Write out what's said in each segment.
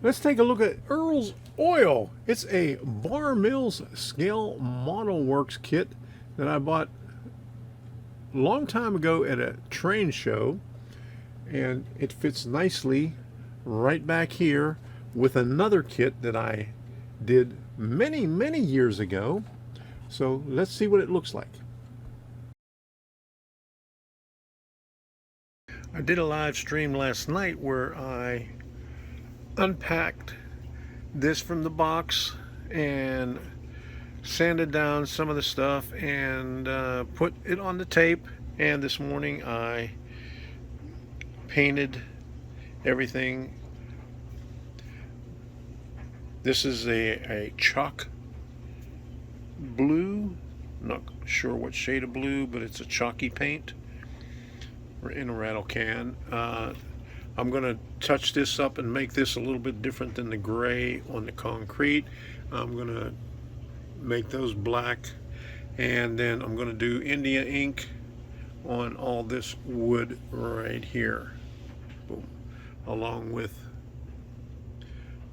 Let's take a look at Earls Oil. It's a Bar Mills Scale Model Works kit that I bought a long time ago at a train show, and it fits nicely right back here with another kit that I did many years ago. So let's see what it looks like. I did a live stream last night where I unpacked this from the box and sanded down some of the stuff and put it on the tape, and this morning I painted everything. This is a chalk blue, not sure what shade of blue, but it's a chalky paint in a rattle can. I'm going to touch this up and make this a little bit different than the gray on the concrete. I'm going to make those black, and then I'm going to do India ink on all this wood right here. Boom. Along with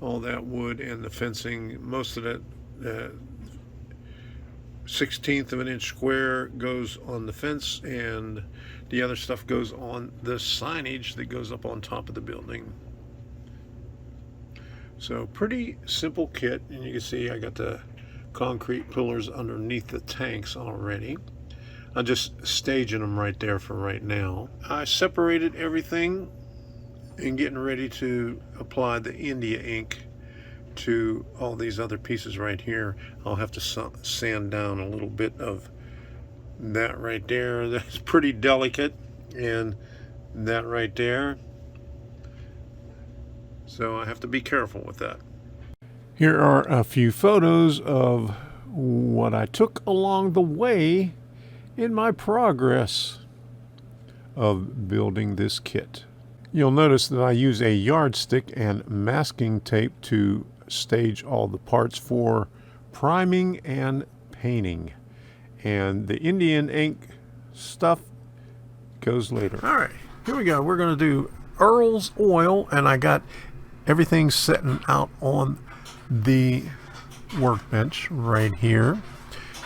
all that wood and the fencing. Most of that 1/16 of an inch square goes on the fence, and the other stuff goes on the signage that goes up on top of the building. So pretty simple kit, and you can see I got the concrete pillars underneath the tanks already. I'm just staging them right there for right now. I separated everything and getting ready to apply the India ink to all these other pieces right here. I'll have to sand down a little bit of that right there. That's pretty delicate, and that right there. So I have to be careful with that. Here are a few photos of what I took along the way in my progress of building this kit. You'll notice that I use a yardstick and masking tape to stage all the parts for priming and painting. And the Indian ink stuff goes later. All right, here we go. We're going to do Earls Oil, and I got everything setting out on the workbench right here.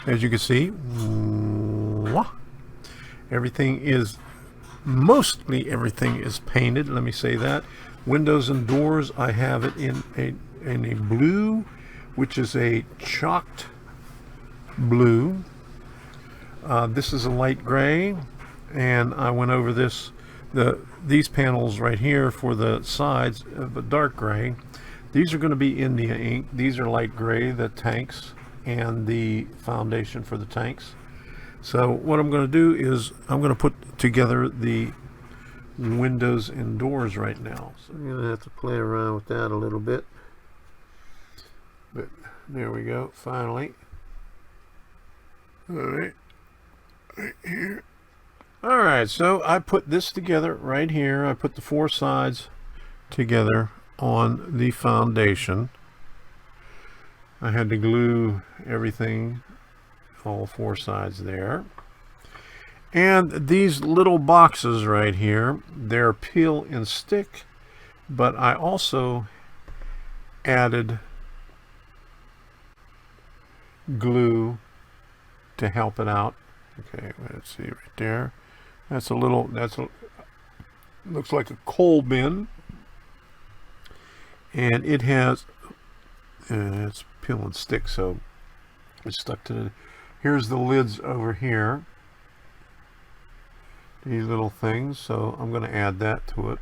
As you can see, mostly everything is painted. Let me say that. Windows and doors, I have it in a blue, which is a chalked blue. This is a light gray, and I went over these panels right here for the sides of a dark gray. These are going to be India ink. These are light gray, the tanks and the foundation for the tanks. So what I'm going to do is I'm going to put together the windows and doors right now. So I'm going to have to play around with that a little bit. But there we go, finally. All right, right here. All right, so I put this together right here. I put the four sides together on the foundation. I had to glue everything, all four sides there. And these little boxes right here, they're peel and stick, but I also added glue to help it out. Okay, let's see right there. Looks like a coal bin, and it has it's peel and stick, so it's stuck to the. Here's the lids over here, these little things, so I'm going to add that to it.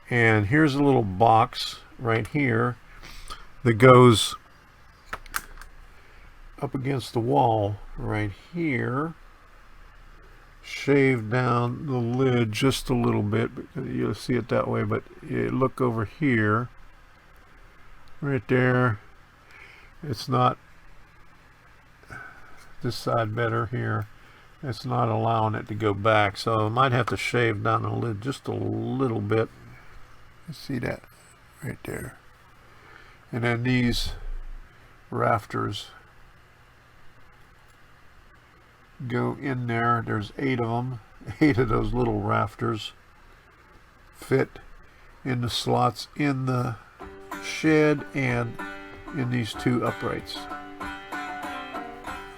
And here's a little box right here that goes up against the wall right here. Shave down the lid just a little bit, because you'll see it that way, but look over here right there. It's not this side better here. It's not allowing it to go back, so I might have to shave down the lid just a little bit. You see that right there. And then these rafters go in there. There's 8 of them. 8 of those little rafters fit in the slots in the shed and in these two uprights.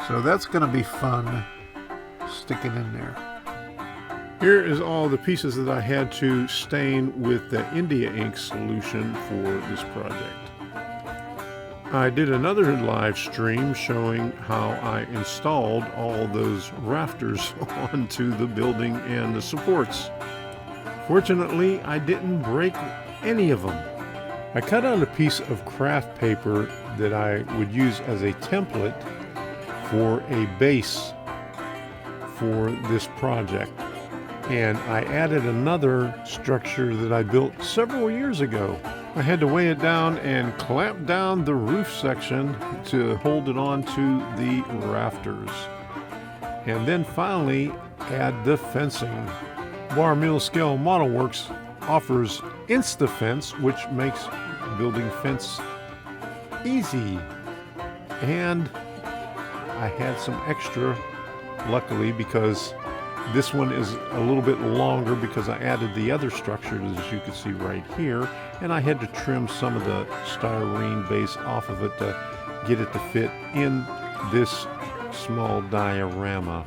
So that's going to be fun sticking in there. Here is all the pieces that I had to stain with the India ink solution for this project. I did another live stream showing how I installed all those rafters onto the building and the supports. Fortunately, I didn't break any of them. I cut out a piece of craft paper that I would use as a template for a base for this project. And I added another structure that I built several years ago. I had to weigh it down and clamp down the roof section to hold it on to the rafters. And then finally add the fencing. Bar Mill Scale Model Works offers InstaFence, which makes building fence easy. And I had some extra, luckily, because this one is a little bit longer because I added the other structure, as you can see right here, and I had to trim some of the styrene base off of it to get it to fit in this small diorama.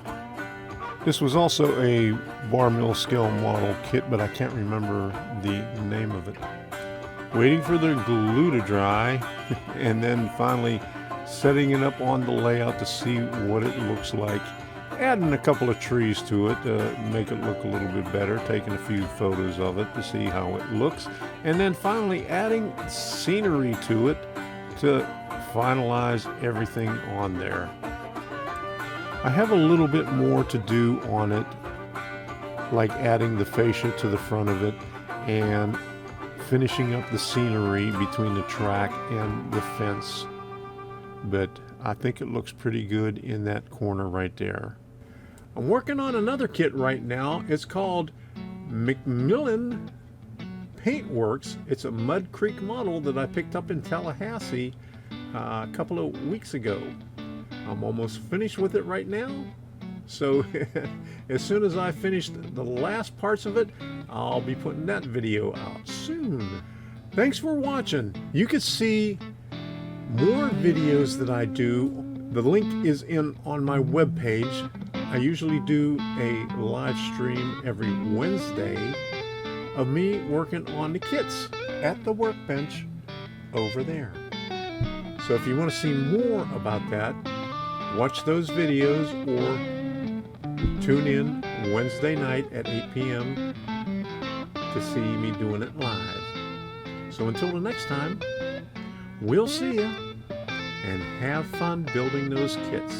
This was also a Bar Mill Scale model kit, but I can't remember the name of it. Waiting for the glue to dry and then finally setting it up on the layout to see what it looks like. Adding a couple of trees to it to make it look a little bit better, taking a few photos of it to see how it looks, and then finally adding scenery to it to finalize everything on there. I have a little bit more to do on it, like adding the fascia to the front of it and finishing up the scenery between the track and the fence. But I think it looks pretty good in that corner right there. I'm working on another kit right now. It's called McMillan Paintworks. It's a Mud Creek model that I picked up in Tallahassee a couple of weeks ago. I'm almost finished with it right now. So as soon as I finish the last parts of it, I'll be putting that video out soon. Thanks for watching. You can see more videos that I do. The link is on my webpage. I usually do a live stream every Wednesday of me working on the kits at the workbench over there. So if you want to see more about that, watch those videos or tune in Wednesday night at 8 p.m. to see me doing it live. So until the next time, we'll see ya and have fun building those kits.